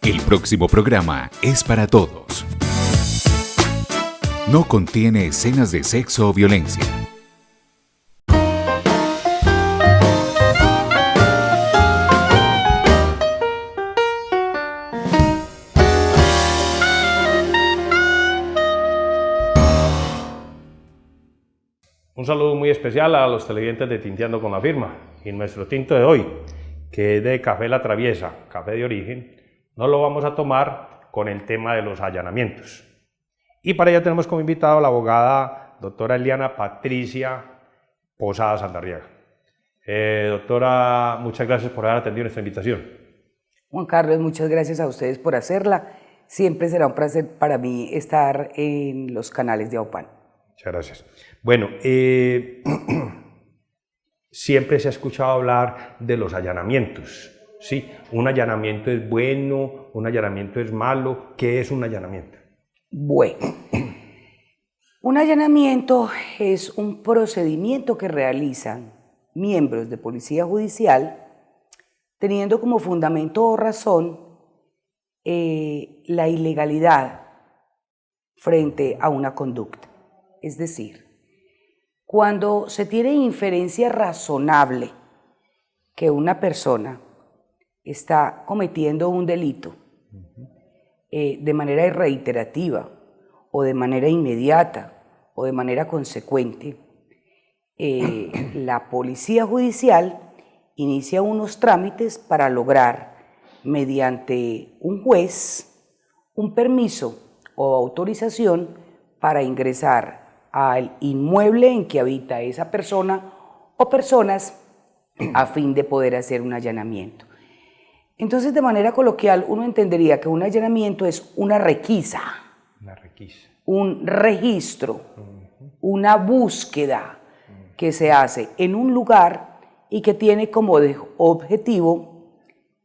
El próximo programa es para todos. No contiene escenas de sexo o violencia. Un saludo muy especial a los televidentes de Tinteando con la Firma. Y nuestro tinto de hoy, que es de Café La Traviesa, café de origen, no lo vamos a tomar con el tema de los allanamientos. Y para ello tenemos como invitado a la abogada doctora Eliana Patricia Posada Sandarriaga. Doctora, muchas gracias por haber atendido nuestra invitación. Juan Carlos, muchas gracias a ustedes por hacerla. Siempre será un placer para mí estar en los canales de AOPAN. Muchas gracias. Bueno, siempre se ha escuchado hablar de los allanamientos. Sí, un allanamiento es bueno, un allanamiento es malo. ¿Qué es un allanamiento? Bueno, un allanamiento es un procedimiento que realizan miembros de Policía Judicial teniendo como fundamento o razón la ilegalidad frente a una conducta. Es decir, cuando se tiene inferencia razonable que una persona está cometiendo un delito de manera reiterativa o de manera inmediata o de manera consecuente, la Policía Judicial inicia unos trámites para lograr, mediante un juez, un permiso o autorización para ingresar al inmueble en que habita esa persona o personas a fin de poder hacer un allanamiento. Entonces, de manera coloquial, uno entendería que un allanamiento es una requisa, un registro, una búsqueda que se hace en un lugar y que tiene como objetivo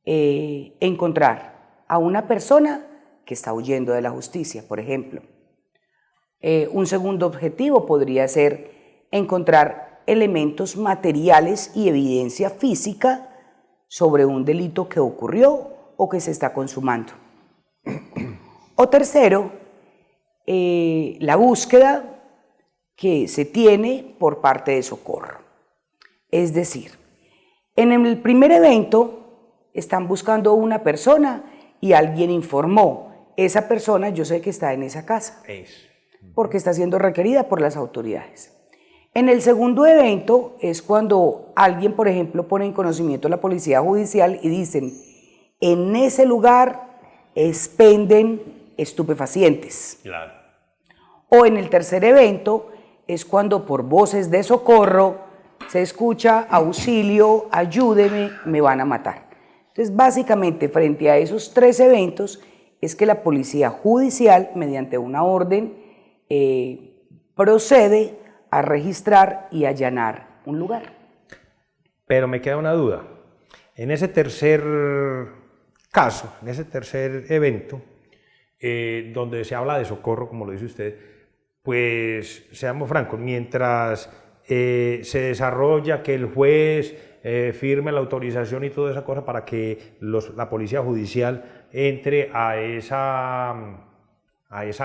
encontrar a una persona que está huyendo de la justicia, por ejemplo. Un segundo objetivo podría ser encontrar elementos materiales y evidencia física sobre un delito que ocurrió o que se está consumando. O tercero, la búsqueda que se tiene por parte de socorro. Es decir, en el primer evento están buscando una persona y alguien informó, esa persona yo sé que está en esa casa, porque está siendo requerida por las autoridades. En el segundo evento es cuando alguien, por ejemplo, pone en conocimiento a la Policía Judicial y dicen, en ese lugar expenden estupefacientes. Claro. O en el tercer evento es cuando por voces de socorro se escucha, auxilio, ayúdeme, me van a matar. Entonces, básicamente, frente a esos tres eventos es que la Policía Judicial, mediante una orden, procede a registrar y allanar un lugar. Pero me queda una duda. En ese tercer caso, en ese tercer evento, donde se habla de socorro, como lo dice usted, pues seamos francos, mientras se desarrolla que el juez firme la autorización y toda esa cosa para que la Policía Judicial entre a esa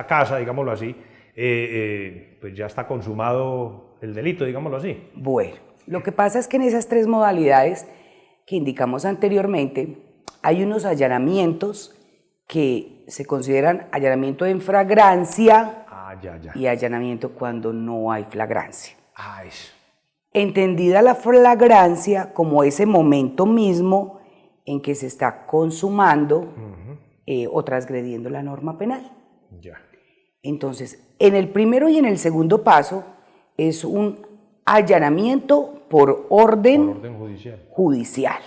casa, digámoslo así, pues ya está consumado el delito, digámoslo así. Bueno, lo que pasa es que en esas tres modalidades que indicamos anteriormente, hay unos allanamientos que se consideran allanamiento en flagrancia y allanamiento cuando no hay flagrancia. Eso. Entendida la flagrancia como ese momento mismo en que se está consumando o transgrediendo la norma penal. Ya. Entonces, en el primero y en el segundo paso es un allanamiento por orden judicial.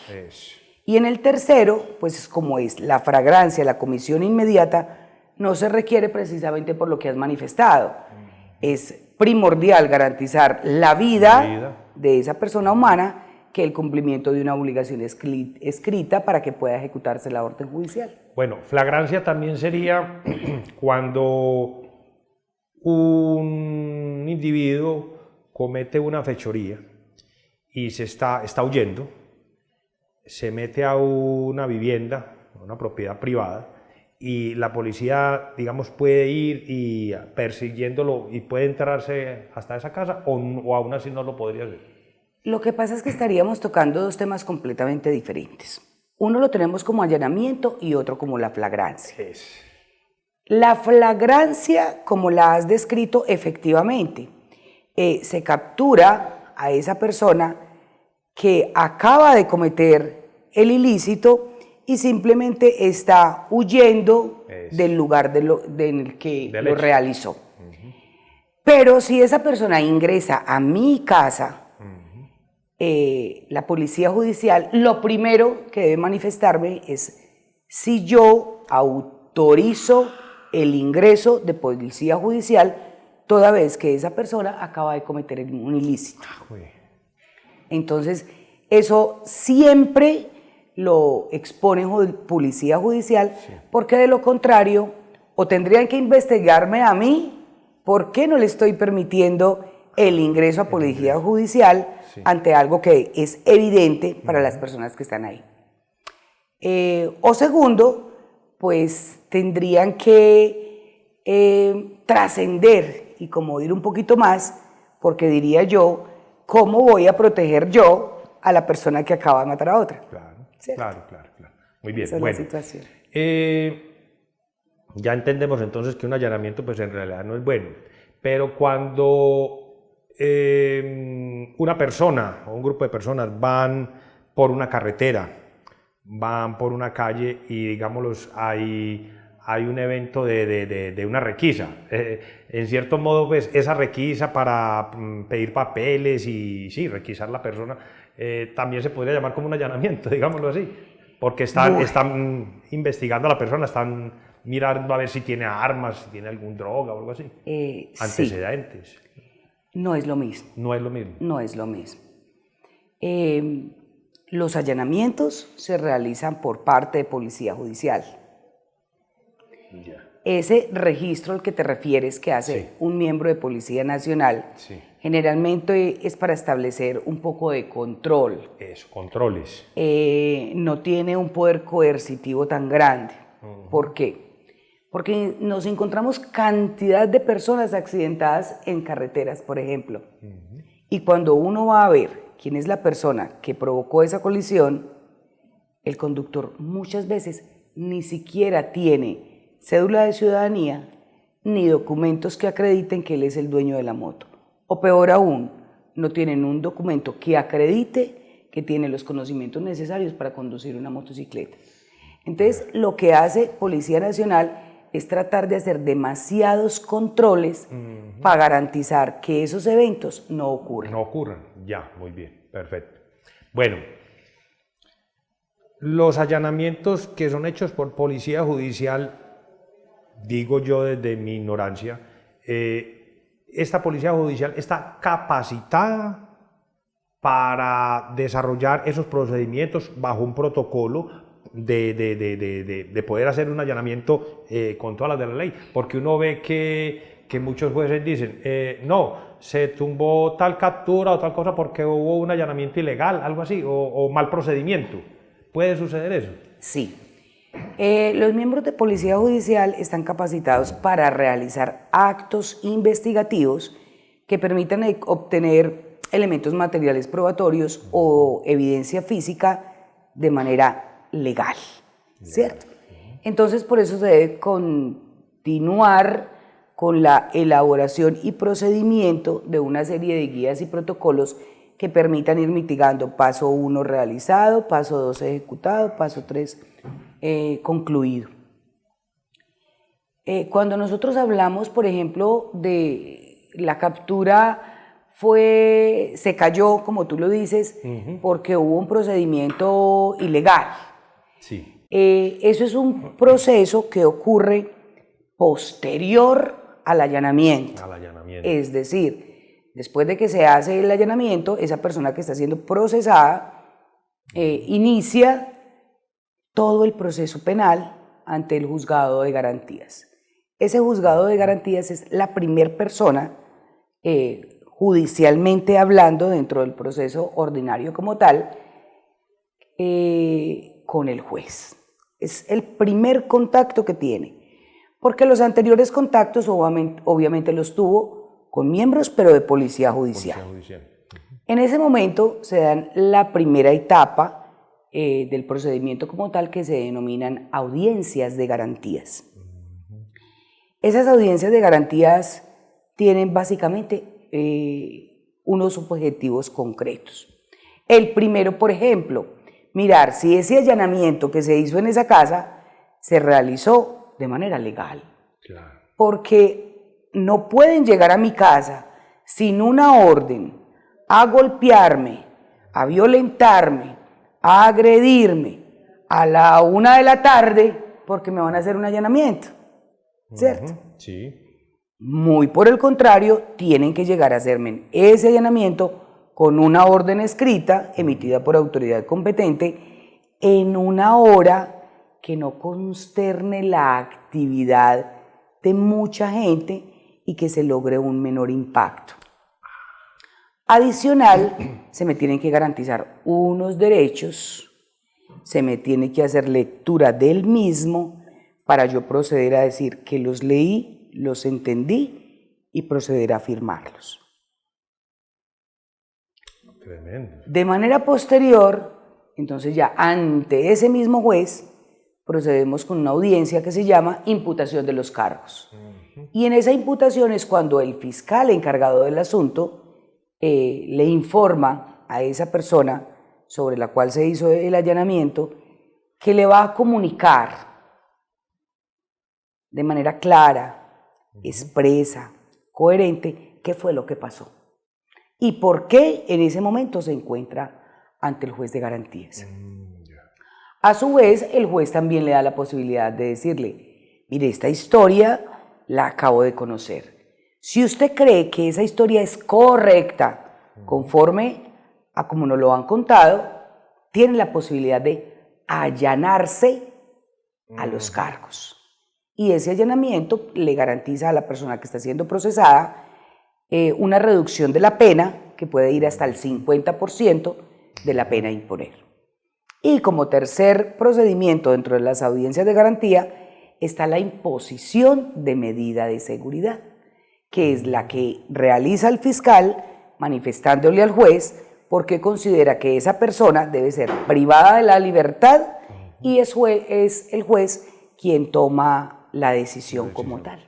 Y en el tercero, pues como es la flagrancia, la comisión inmediata, no se requiere precisamente por lo que has manifestado. Es primordial garantizar la vida de esa persona humana que el cumplimiento de una obligación escrita para que pueda ejecutarse la orden judicial. Bueno, flagrancia también sería cuando un individuo comete una fechoría y está huyendo, se mete a una vivienda, a una propiedad privada, y la policía, digamos, puede ir y persiguiéndolo y puede entrarse hasta esa casa o aún así no lo podría hacer. Lo que pasa es que estaríamos tocando dos temas completamente diferentes. Uno lo tenemos como allanamiento y otro como la flagrancia. La flagrancia, como la has descrito, efectivamente, se captura a esa persona que acaba de cometer el ilícito y simplemente está huyendo del lugar en el que lo realizó. Pero si esa persona ingresa a mi casa, la policía judicial, lo primero que debe manifestarme es si yo autorizo el ingreso de policía judicial toda vez que esa persona acaba de cometer un ilícito. Entonces, eso siempre lo expone policía judicial, porque de lo contrario, o tendrían que investigarme a mí, ¿por qué no le estoy permitiendo el ingreso a policía judicial ante algo que es evidente para las personas que están ahí? O segundo, pues tendrían que trascender y como ir un poquito más, porque diría yo, ¿cómo voy a proteger yo a la persona que acaba de matar a otra? Claro. Muy bien. Esa es la situación. Ya entendemos entonces que un allanamiento pues en realidad no es bueno, pero cuando una persona o un grupo de personas van por una carretera, van por una calle y digámoslos hay un evento de una requisa, en cierto modo pues esa requisa para pedir papeles y sí, requisar la persona, también se podría llamar como un allanamiento, digámoslo así, porque están investigando a la persona, están mirando a ver si tiene armas, si tiene algún droga o algo así, antecedentes. Sí. No es lo mismo. No es lo mismo. No es lo mismo. Los allanamientos se realizan por parte de policía judicial. Ese registro al que te refieres que hace un miembro de Policía Nacional, generalmente es para establecer un poco de control. Controles. No tiene un poder coercitivo tan grande. ¿Por qué? Porque nos encontramos cantidad de personas accidentadas en carreteras, por ejemplo. Y cuando uno va a ver quién es la persona que provocó esa colisión, el conductor muchas veces ni siquiera tiene cédula de ciudadanía ni documentos que acrediten que él es el dueño de la moto. O peor aún, no tienen un documento que acredite que tiene los conocimientos necesarios para conducir una motocicleta. Entonces, lo que hace Policía Nacional es tratar de hacer demasiados controles para garantizar que esos eventos no ocurran. No ocurran, ya, muy bien, perfecto. Bueno, los allanamientos que son hechos por policía judicial, digo yo desde mi ignorancia, esta policía judicial está capacitada para desarrollar esos procedimientos bajo un protocolo de poder hacer un allanamiento con todas las de la ley, porque uno ve que muchos jueces dicen, no, se tumbó tal captura o tal cosa porque hubo un allanamiento ilegal, algo así, o mal procedimiento. ¿Puede suceder eso? Sí. Los miembros de Policía Judicial están capacitados para realizar actos investigativos que permitan obtener elementos materiales probatorios o evidencia física de manera legal, ¿cierto? Entonces, por eso se debe continuar con la elaboración y procedimiento de una serie de guías y protocolos que permitan ir mitigando paso 1 realizado, paso 2 ejecutado, paso 3 concluido. Cuando nosotros hablamos, por ejemplo, de la captura se cayó, como tú lo dices, porque hubo un procedimiento ilegal. Sí. Eso es un proceso que ocurre posterior al allanamiento. Es decir, después de que se hace el allanamiento, esa persona que está siendo procesada inicia todo el proceso penal ante el juzgado de garantías. Ese juzgado de garantías es la primera persona, judicialmente hablando, dentro del proceso ordinario como tal, con el juez. Es el primer contacto que tiene, porque los anteriores contactos obviamente los tuvo con miembros, pero de policía judicial. En ese momento se dan la primera etapa del procedimiento como tal, que se denominan audiencias de garantías. Esas audiencias de garantías tienen básicamente unos objetivos concretos. El primero, por ejemplo, mirar si ese allanamiento que se hizo en esa casa se realizó de manera legal. Claro. Porque no pueden llegar a mi casa sin una orden a golpearme, a violentarme, a agredirme a la 1 de la tarde porque me van a hacer un allanamiento, ¿cierto? Sí. Muy por el contrario, tienen que llegar a hacerme ese allanamiento con una orden escrita emitida por autoridad competente en una hora que no consterne la actividad de mucha gente y que se logre un menor impacto. Adicional, se me tienen que garantizar unos derechos, se me tiene que hacer lectura del mismo para yo proceder a decir que los leí, los entendí y proceder a firmarlos. Tremendo. De manera posterior, entonces ya ante ese mismo juez, procedemos con una audiencia que se llama imputación de los cargos. Y en esa imputación es cuando el fiscal encargado del asunto le informa a esa persona sobre la cual se hizo el allanamiento que le va a comunicar de manera clara, expresa, coherente, qué fue lo que pasó y por qué en ese momento se encuentra ante el juez de garantías. A su vez, el juez también le da la posibilidad de decirle, mire, esta historia la acabo de conocer. Si usted cree que esa historia es correcta, conforme a como nos lo han contado, tiene la posibilidad de allanarse a los cargos. Y ese allanamiento le garantiza a la persona que está siendo procesada una reducción de la pena que puede ir hasta el 50% de la pena a imponer. Y como tercer procedimiento dentro de las audiencias de garantía está la imposición de medida de seguridad, que es la que realiza el fiscal manifestándole al juez porque considera que esa persona debe ser privada de la libertad y es el juez quien toma la decisión como tal.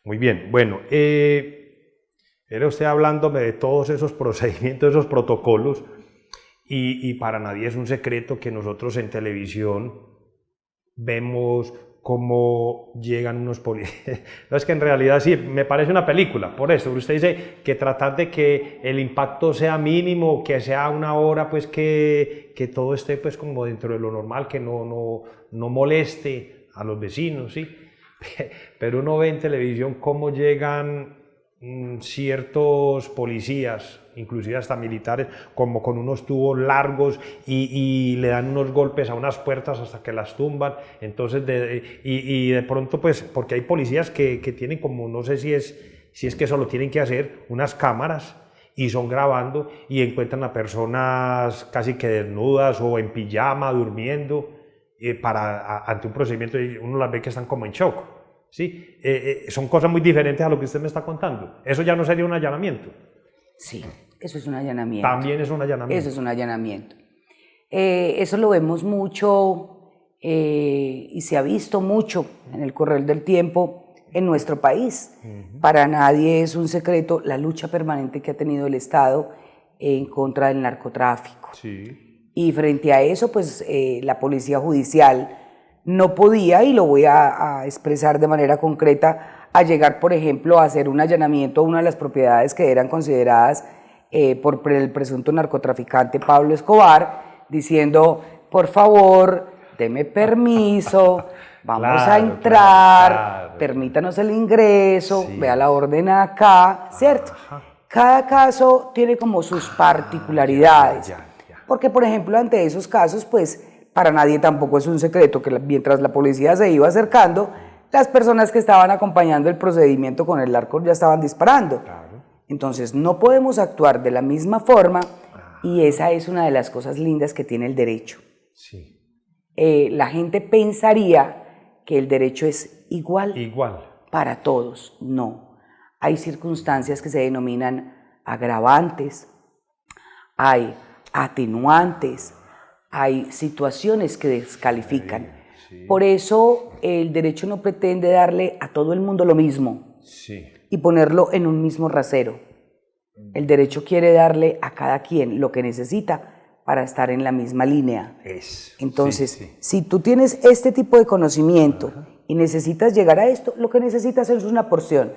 Muy bien, bueno, era usted hablándome de todos esos procedimientos, esos protocolos, y para nadie es un secreto que nosotros en televisión vemos cómo llegan unos policías. No, es que en realidad sí, me parece una película, por eso usted dice que tratar de que el impacto sea mínimo, que sea una hora, pues que todo esté pues como dentro de lo normal, que no moleste a los vecinos, ¿sí? Pero uno ve en televisión cómo llegan ciertos policías, inclusive hasta militares, como con unos tubos largos y le dan unos golpes a unas puertas hasta que las tumban. Entonces de pronto pues, porque hay policías que tienen como, no sé si es que eso lo tienen que hacer, unas cámaras y son grabando y encuentran a personas casi que desnudas o en pijama, durmiendo, ante un procedimiento, y uno las ve que están como en shock. ¿Sí? Son cosas muy diferentes a lo que usted me está contando. Eso ya no sería un allanamiento. Sí, eso es un allanamiento. También es un allanamiento. Eso es un allanamiento. Eso lo vemos mucho y se ha visto mucho en el correr del tiempo en nuestro país. Para nadie es un secreto la lucha permanente que ha tenido el Estado en contra del narcotráfico. Sí. Y frente a eso, pues la policía judicial no podía, y lo voy a expresar de manera concreta, a llegar, por ejemplo, a hacer un allanamiento a una de las propiedades que eran consideradas por el presunto narcotraficante Pablo Escobar, diciendo, por favor, deme permiso, vamos a entrar, permítanos el ingreso, sí, vea la orden acá, ¿cierto? Cada caso tiene como sus particularidades, porque, por ejemplo, ante esos casos, pues, para nadie tampoco es un secreto que mientras la policía se iba acercando, las personas que estaban acompañando el procedimiento con el arco ya estaban disparando. Claro. Entonces no podemos actuar de la misma forma y esa es una de las cosas lindas que tiene el derecho. Sí. la gente pensaría que el derecho es igual para todos. No. Hay circunstancias que se denominan agravantes, hay atenuantes, hay situaciones que descalifican. Sí. Por eso el derecho no pretende darle a todo el mundo lo mismo y ponerlo en un mismo rasero. El derecho quiere darle a cada quien lo que necesita para estar en la misma línea. Entonces, si tú tienes este tipo de conocimiento y necesitas llegar a esto, lo que necesitas es una porción.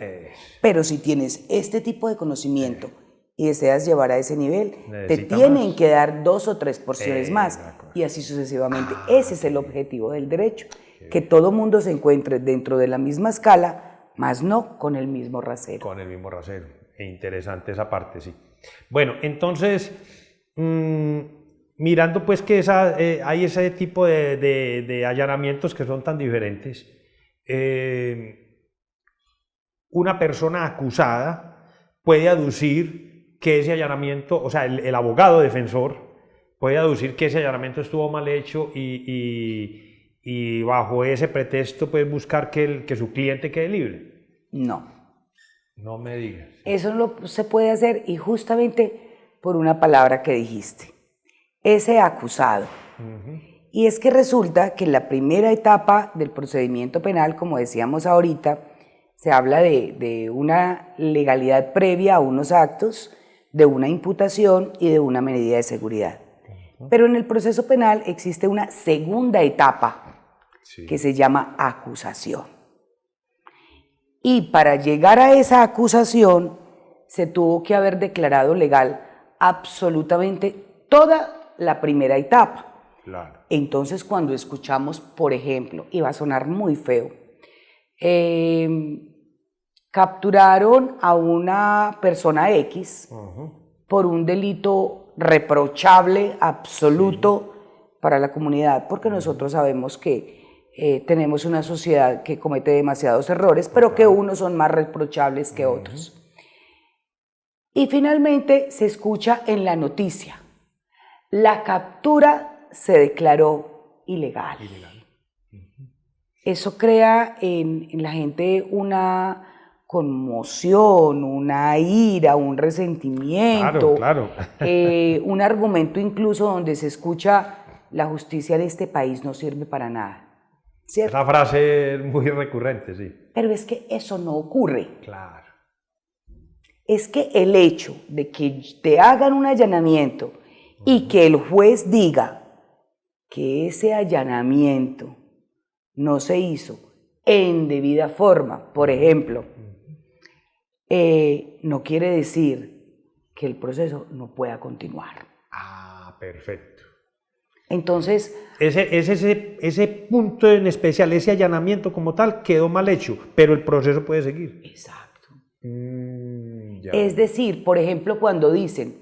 Pero si tienes este tipo de conocimiento y deseas llevar a ese nivel, te tienen que dar 2 o 3 porciones más, y así sucesivamente. Ese es el objetivo del derecho, que todo mundo se encuentre dentro de la misma escala, más no con el mismo rasero. Con el mismo rasero. Interesante esa parte, sí. Bueno, entonces, mirando pues que hay ese tipo de allanamientos que son tan diferentes, una persona acusada puede aducir que ese allanamiento, o sea, el abogado defensor puede aducir que ese allanamiento estuvo mal hecho y bajo ese pretexto pues buscar que su cliente quede libre. No. No me digas. Eso no se puede hacer, y justamente por una palabra que dijiste, ese acusado. Y es que resulta que en la primera etapa del procedimiento penal, como decíamos ahorita, se habla de una legalidad previa a unos actos, de una imputación y de una medida de seguridad. Pero en el proceso penal existe una segunda etapa que se llama acusación. Y para llegar a esa acusación se tuvo que haber declarado legal absolutamente toda la primera etapa. Claro. Entonces, cuando escuchamos, por ejemplo, y va a sonar muy feo, capturaron a una persona X por un delito reprochable, absoluto para la comunidad, porque nosotros sabemos que tenemos una sociedad que comete demasiados errores, pero que unos son más reprochables que otros. Y finalmente se escucha en la noticia: la captura se declaró ilegal. Eso crea en la gente una conmoción, una ira, un resentimiento, claro. Un argumento incluso donde se escucha: la justicia de este país no sirve para nada. ¿Cierto? Esa frase es muy recurrente, sí. Pero es que eso no ocurre. Claro. Es que el hecho de que te hagan un allanamiento y que el juez diga que ese allanamiento no se hizo en debida forma, por ejemplo, no quiere decir que el proceso no pueda continuar. Perfecto. Entonces, ese punto en especial, ese allanamiento como tal, quedó mal hecho, pero el proceso puede seguir. Exacto. Ya. Es decir, por ejemplo, cuando dicen,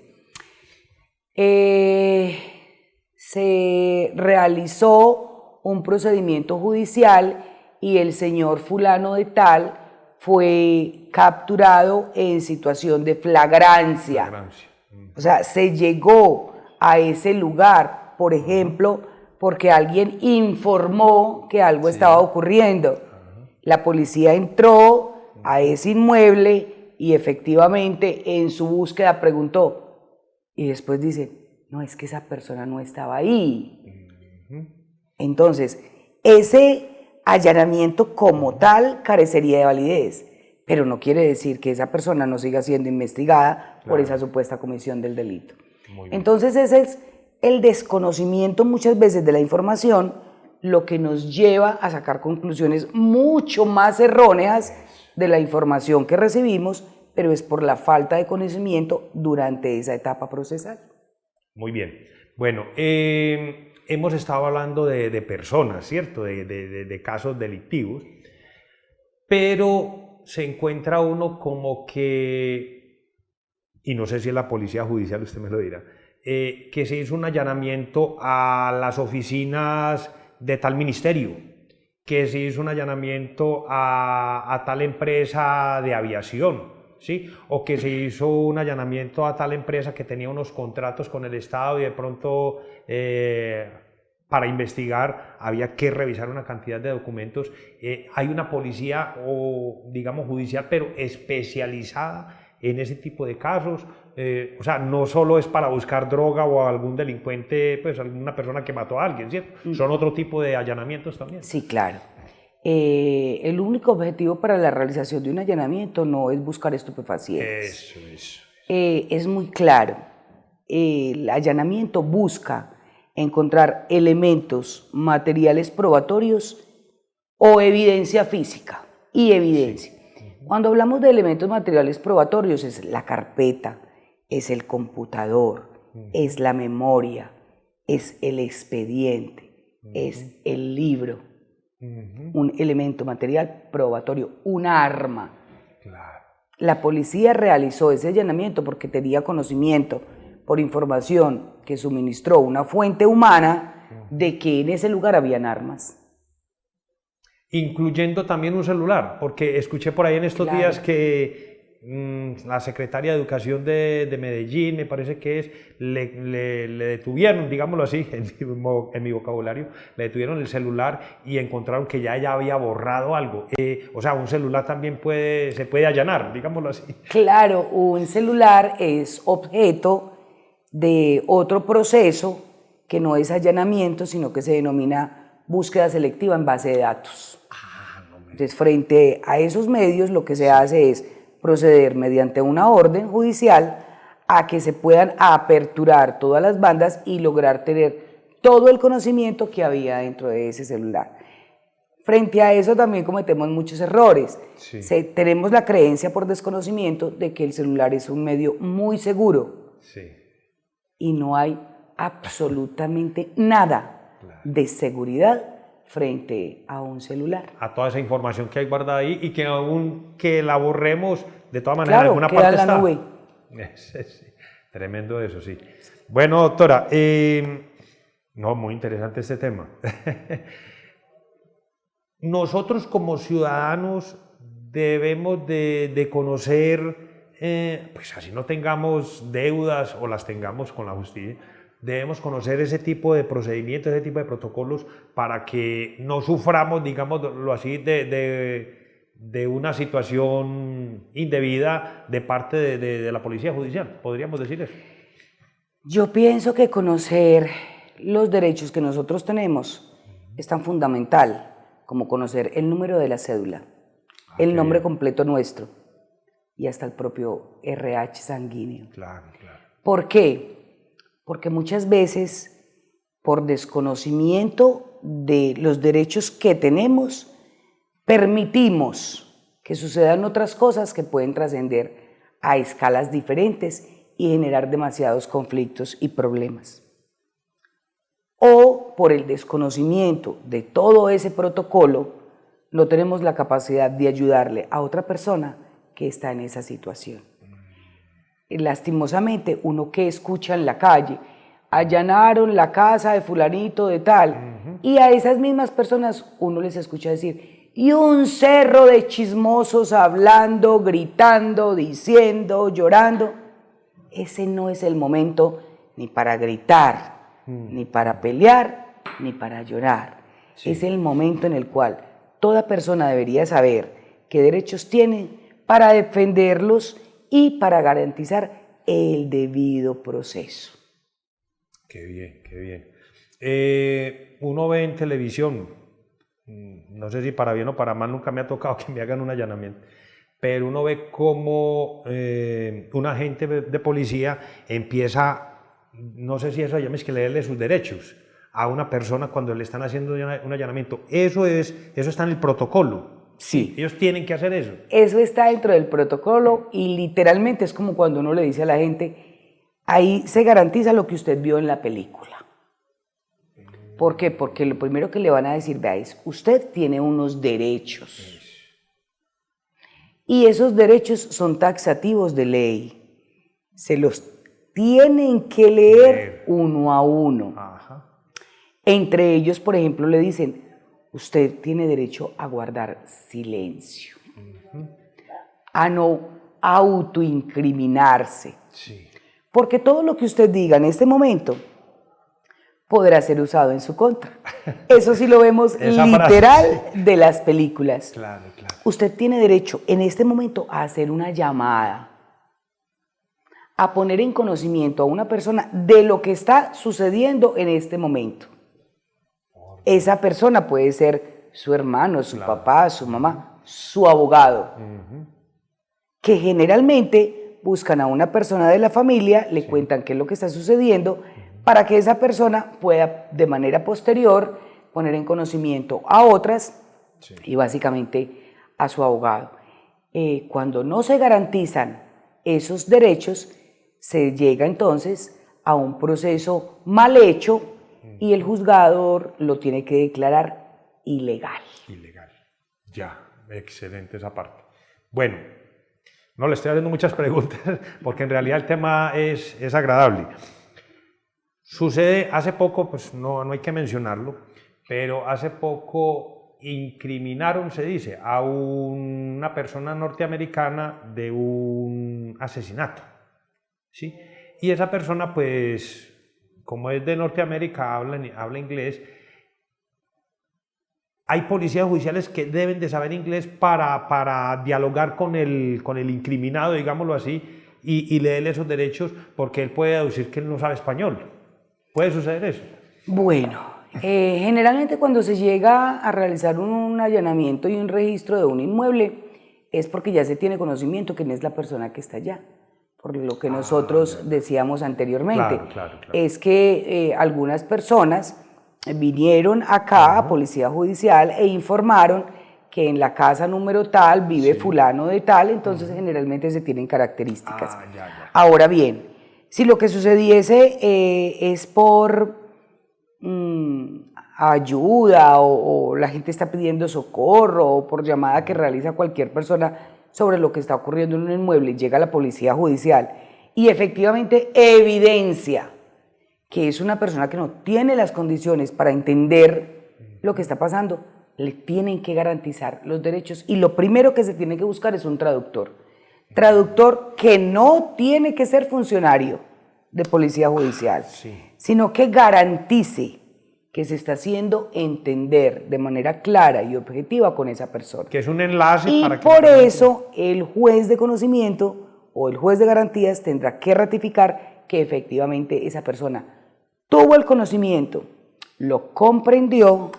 se realizó un procedimiento judicial y el señor fulano de tal fue capturado en situación de flagrancia. O sea, se llegó a ese lugar, por ejemplo, porque alguien informó que algo estaba ocurriendo. La policía entró a ese inmueble y efectivamente en su búsqueda preguntó, y después dice: no, es que esa persona no estaba ahí. Entonces, ese allanamiento como tal carecería de validez, pero no quiere decir que esa persona no siga siendo investigada por esa supuesta comisión del delito. Entonces, ese es el desconocimiento muchas veces de la información lo que nos lleva a sacar conclusiones mucho más erróneas de la información que recibimos, pero es por la falta de conocimiento durante esa etapa procesal. Muy bien. Bueno, hemos estado hablando de personas, ¿cierto? De casos delictivos, pero se encuentra uno como que, y no sé si es la policía judicial, usted me lo dirá, que se hizo un allanamiento a las oficinas de tal ministerio, que se hizo un allanamiento a tal empresa de aviación, ¿sí? O que se hizo un allanamiento a tal empresa que tenía unos contratos con el Estado y de pronto para investigar había que revisar una cantidad de documentos. Hay una policía, o digamos judicial, pero especializada en ese tipo de casos. O sea, no solo es para buscar droga o algún delincuente, pues alguna persona que mató a alguien, ¿cierto? Son otro tipo de allanamientos también. Sí, claro. El único objetivo para la realización de un allanamiento no es buscar estupefacientes. Eso. Es muy claro. El allanamiento busca encontrar elementos materiales probatorios o evidencia física y evidencia. Cuando hablamos de elementos materiales probatorios es la carpeta, es el computador, es la memoria, es el expediente, es el libro, un elemento material probatorio, un arma. Claro. La policía realizó ese allanamiento porque tenía conocimiento por información que suministró una fuente humana de que en ese lugar habían armas. Incluyendo también un celular, porque escuché por ahí en estos días que la secretaria de Educación de Medellín, me parece que es, le detuvieron, digámoslo así, en mi vocabulario, le detuvieron el celular y encontraron que ya ella había borrado algo. O sea, un celular también se puede allanar, digámoslo así. Claro, un celular es objeto de otro proceso que no es allanamiento, sino que se denomina búsqueda selectiva en base de datos. Entonces, frente a esos medios, lo que se hace es proceder mediante una orden judicial a que se puedan aperturar todas las bandas y lograr tener todo el conocimiento que había dentro de ese celular. Frente a eso también cometemos muchos errores. Sí. Tenemos la creencia por desconocimiento de que el celular es un medio muy seguro. Sí. Y no hay absolutamente nada de seguridad frente a un celular. A toda esa información que hay guardada ahí y que aún que la borremos, de todas maneras, en alguna queda parte en la está. nube. Sí. Tremendo eso, sí. Bueno, doctora, no, muy interesante este tema. Nosotros como ciudadanos debemos de conocer, pues así no tengamos deudas o las tengamos con la justicia, debemos conocer ese tipo de procedimientos, ese tipo de protocolos para que no suframos, digámoslo así, de una situación indebida de parte de la policía judicial. ¿Podríamos decir eso? Yo pienso que conocer los derechos que nosotros tenemos es tan fundamental como conocer el número de la cédula, el nombre completo nuestro y hasta el propio RH sanguíneo. Claro. ¿Por qué? Porque muchas veces, por desconocimiento de los derechos que tenemos, permitimos que sucedan otras cosas que pueden trascender a escalas diferentes y generar demasiados conflictos y problemas. O por el desconocimiento de todo ese protocolo, no tenemos la capacidad de ayudarle a otra persona que está en esa situación. Lastimosamente, uno que escucha en la calle, allanaron la casa de fulanito de tal, y a esas mismas personas uno les escucha decir, y un cerro de chismosos hablando, gritando, diciendo, llorando. Ese no es el momento ni para gritar, ni para pelear, ni para llorar. Sí. Es el momento en el cual toda persona debería saber qué derechos tiene para defenderlos y para garantizar el debido proceso. Qué bien, qué bien. Uno ve en televisión, no sé si para bien o para mal, nunca me ha tocado que me hagan un allanamiento, pero uno ve cómo un agente de policía empieza, no sé si eso llames que leerle sus derechos a una persona cuando le están haciendo un allanamiento. Eso está en el protocolo. Sí. Ellos tienen que hacer eso. Eso está dentro del protocolo y literalmente es como cuando uno le dice a la gente, ahí se garantiza lo que usted vio en la película. ¿Por qué? Porque lo primero que le van a decir, vea, es, usted tiene unos derechos. Y esos derechos son taxativos de ley. Se los tienen que leer uno a uno. Ajá. Entre ellos, por ejemplo, le dicen, usted tiene derecho a guardar silencio, a no autoincriminarse. Sí. Porque todo lo que usted diga en este momento podrá ser usado en su contra. Eso sí lo vemos Esa literal frase, de las películas. Claro, claro. Usted tiene derecho en este momento a hacer una llamada, a poner en conocimiento a una persona de lo que está sucediendo en este momento. Esa persona puede ser su hermano, su papá, su mamá, su abogado, que generalmente buscan a una persona de la familia, le cuentan qué es lo que está sucediendo, para que esa persona pueda de manera posterior poner en conocimiento a otras y básicamente a su abogado. Cuando no se garantizan esos derechos, se llega entonces a un proceso mal hecho y el juzgador lo tiene que declarar ilegal. Ilegal. Ya, excelente esa parte. Bueno, no le estoy haciendo muchas preguntas porque en realidad el tema es agradable. Sucede hace poco, pues no hay que mencionarlo, pero hace poco incriminaron, se dice, a una persona norteamericana de un asesinato, ¿sí? Y esa persona, pues, como es de Norteamérica, habla inglés. Hay policías judiciales que deben de saber inglés para dialogar con el incriminado, digámoslo así, y leerle esos derechos, porque él puede deducir que él no sabe español. ¿Puede suceder eso? Bueno, generalmente cuando se llega a realizar un allanamiento y un registro de un inmueble es porque ya se tiene conocimiento quién es la persona que está allá, por lo que nosotros decíamos anteriormente. Claro. Es que algunas personas vinieron acá a Policía Judicial e informaron que en la casa número tal vive fulano de tal, entonces generalmente se tienen características. Ya. Ahora bien, si lo que sucediese es por ayuda o la gente está pidiendo socorro o por llamada que realiza cualquier persona sobre lo que está ocurriendo en un inmueble y llega la policía judicial y efectivamente evidencia que es una persona que no tiene las condiciones para entender lo que está pasando, le tienen que garantizar los derechos y lo primero que se tiene que buscar es un traductor. Traductor que no tiene que ser funcionario de policía judicial, sino que garantice que se está haciendo entender de manera clara y objetiva con esa persona. Que es un enlace y para que... por eso el juez de conocimiento o el juez de garantías tendrá que ratificar que efectivamente esa persona tuvo el conocimiento, lo comprendió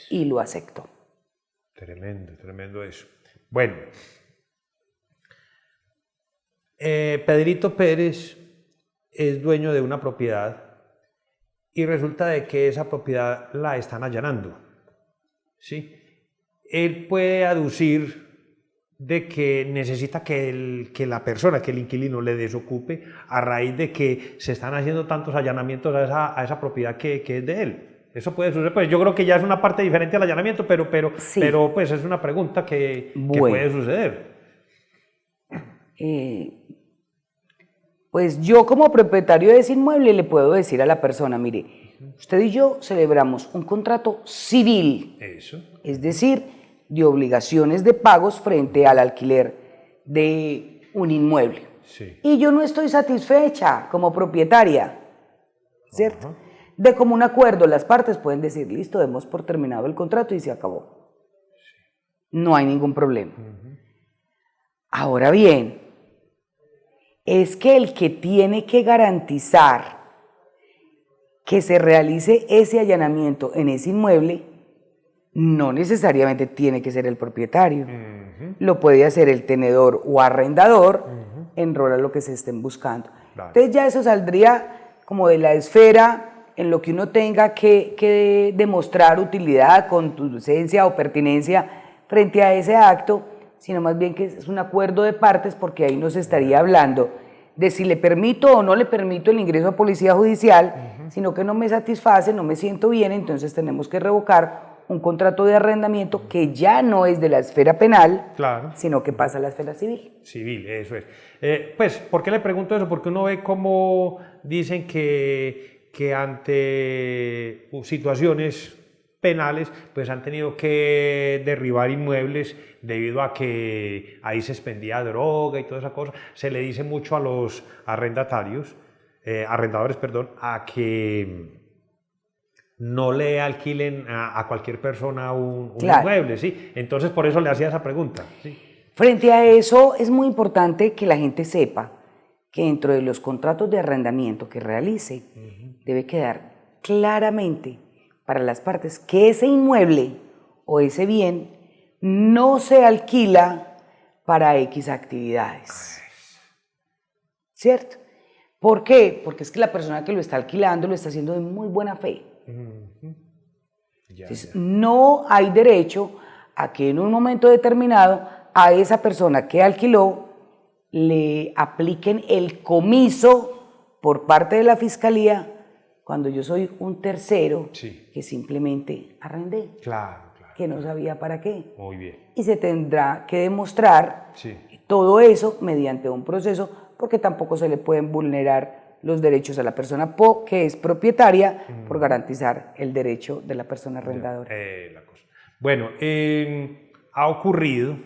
y lo aceptó. Tremendo eso. Bueno, Pedrito Pérez es dueño de una propiedad y resulta de que esa propiedad la están allanando, ¿sí? Él puede aducir de que necesita que la persona, que el inquilino le desocupe a raíz de que se están haciendo tantos allanamientos a esa propiedad que es de él. Eso puede suceder, pues yo creo que ya es una parte diferente al allanamiento, pero pues es una pregunta que puede suceder. Pues yo como propietario de ese inmueble le puedo decir a la persona, mire, usted y yo celebramos un contrato civil, es decir, de obligaciones de pagos frente al alquiler de un inmueble. Y yo no estoy satisfecha como propietaria, ¿cierto? De común acuerdo, las partes pueden decir, listo, demos por terminado el contrato y se acabó. No hay ningún problema. Ahora bien, es que el que tiene que garantizar que se realice ese allanamiento en ese inmueble no necesariamente tiene que ser el propietario. Lo puede hacer el tenedor o arrendador en rol a lo que se estén buscando. Entonces ya eso saldría como de la esfera en lo que uno tenga que demostrar utilidad, contundencia o pertinencia frente a ese acto, sino más bien que es un acuerdo de partes, porque ahí no se estaría hablando de si le permito o no le permito el ingreso a policía judicial, sino que no me satisface, no me siento bien, entonces tenemos que revocar un contrato de arrendamiento que ya no es de la esfera penal, sino que pasa a la esfera civil. Civil, eso es. Pues, ¿por qué le pregunto eso? Porque uno ve cómo dicen que ante situaciones penales, pues han tenido que derribar inmuebles debido a que ahí se expendía droga y toda esa cosa. Se le dice mucho a los arrendadores, a que no le alquilen a cualquier persona un Claro. inmueble, ¿sí? Entonces, por eso le hacía esa pregunta, ¿sí? Frente a eso, es muy importante que la gente sepa que dentro de los contratos de arrendamiento que realice, debe quedar claramente para las partes que ese inmueble o ese bien no se alquila para X actividades. ¿Cierto? ¿Por qué? Porque es que la persona que lo está alquilando lo está haciendo de muy buena fe. Entonces, no hay derecho a que en un momento determinado a esa persona que alquiló le apliquen el comiso por parte de la fiscalía cuando yo soy un tercero Sí. que simplemente arrendé, Claro. que no sabía para qué. Muy bien. Y se tendrá que demostrar Sí. todo eso mediante un proceso, porque tampoco se le pueden vulnerar los derechos a la persona que es propietaria por garantizar el derecho de la persona arrendadora. La cosa. Bueno, ha ocurrido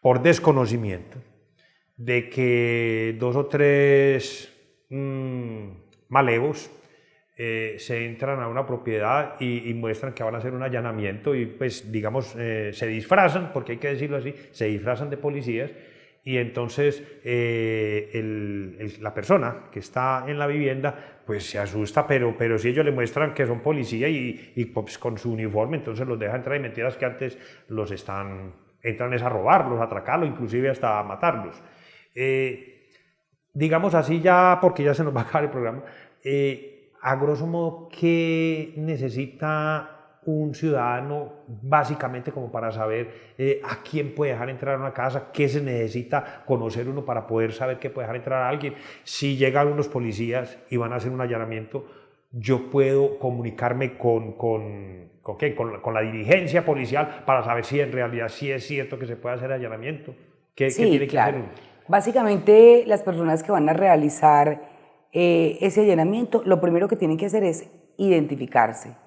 por desconocimiento de que 2 o 3 malevos se entran a una propiedad y muestran que van a hacer un allanamiento y pues digamos se disfrazan, porque hay que decirlo así, se disfrazan de policías y entonces la persona que está en la vivienda pues se asusta, pero si ellos le muestran que son policía y pues, con su uniforme, entonces los deja entrar y mentiras que antes entran es a robarlos, a atracarlos, inclusive hasta a matarlos. Digamos así ya, porque ya se nos va a acabar el programa, a grosso modo, ¿qué necesita un ciudadano básicamente como para saber a quién puede dejar entrar a una casa? ¿Qué se necesita conocer uno para poder saber que puede dejar entrar a alguien? Si llegan unos policías y van a hacer un allanamiento, yo puedo comunicarme con la dirigencia policial para saber si en realidad sí es cierto que se puede hacer allanamiento. ¿Qué tiene que hacer uno? Básicamente, las personas que van a realizar ese allanamiento, lo primero que tienen que hacer es identificarse.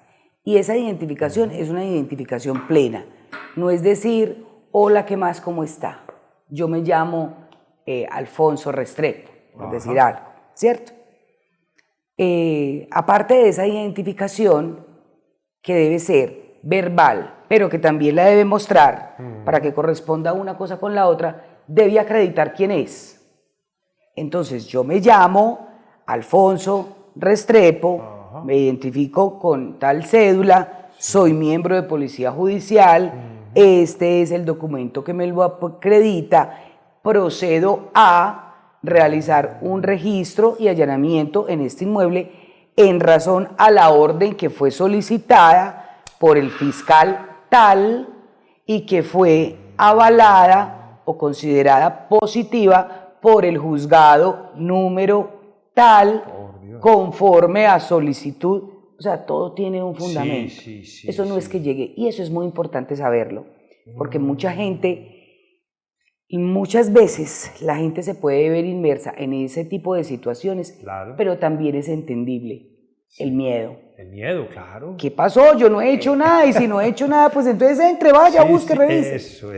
Y esa identificación es una identificación plena. No es decir, hola, ¿qué más? ¿Cómo está? Yo me llamo Alfonso Restrepo, por decir algo, ¿cierto? Aparte de esa identificación, que debe ser verbal, pero que también la debe mostrar para que corresponda una cosa con la otra, debe acreditar quién es. Entonces, yo me llamo Alfonso Restrepo, me identifico con tal cédula, soy miembro de Policía Judicial, este es el documento que me lo acredita, procedo a realizar un registro y allanamiento en este inmueble en razón a la orden que fue solicitada por el fiscal tal y que fue avalada o considerada positiva por el juzgado número tal, conforme a solicitud. O sea, todo tiene un fundamento. Eso no es que llegue, y eso es muy importante saberlo, porque mucha gente, y muchas veces la gente se puede ver inmersa en ese tipo de situaciones, pero también es entendible el miedo. El miedo, claro. ¿Qué pasó? Yo no he hecho nada, y si no he hecho nada, pues entonces entre, vaya, busque, revise. Eso.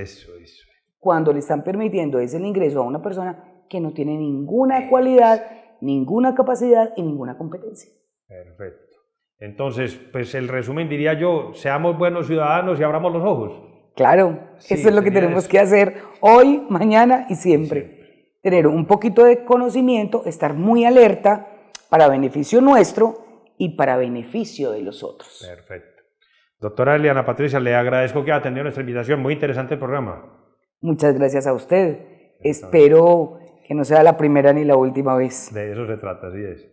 Cuando le están permitiendo ese ingreso a una persona que no tiene ninguna cualidad, ninguna capacidad y ninguna competencia. Perfecto. Entonces, pues el resumen diría yo, seamos buenos ciudadanos y abramos los ojos. Claro, Sí, eso es lo que tenemos que hacer hoy, mañana y siempre. Tener un poquito de conocimiento, estar muy alerta para beneficio nuestro y para beneficio de los otros. Perfecto. Doctora Eliana Patricia, le agradezco que haya atendido nuestra invitación. Muy interesante el programa. Muchas gracias a usted. Espero que no sea la primera ni la última vez. De eso se trata, así es.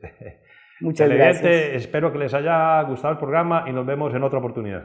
Muchas gracias. Espero que les haya gustado el programa y nos vemos en otra oportunidad.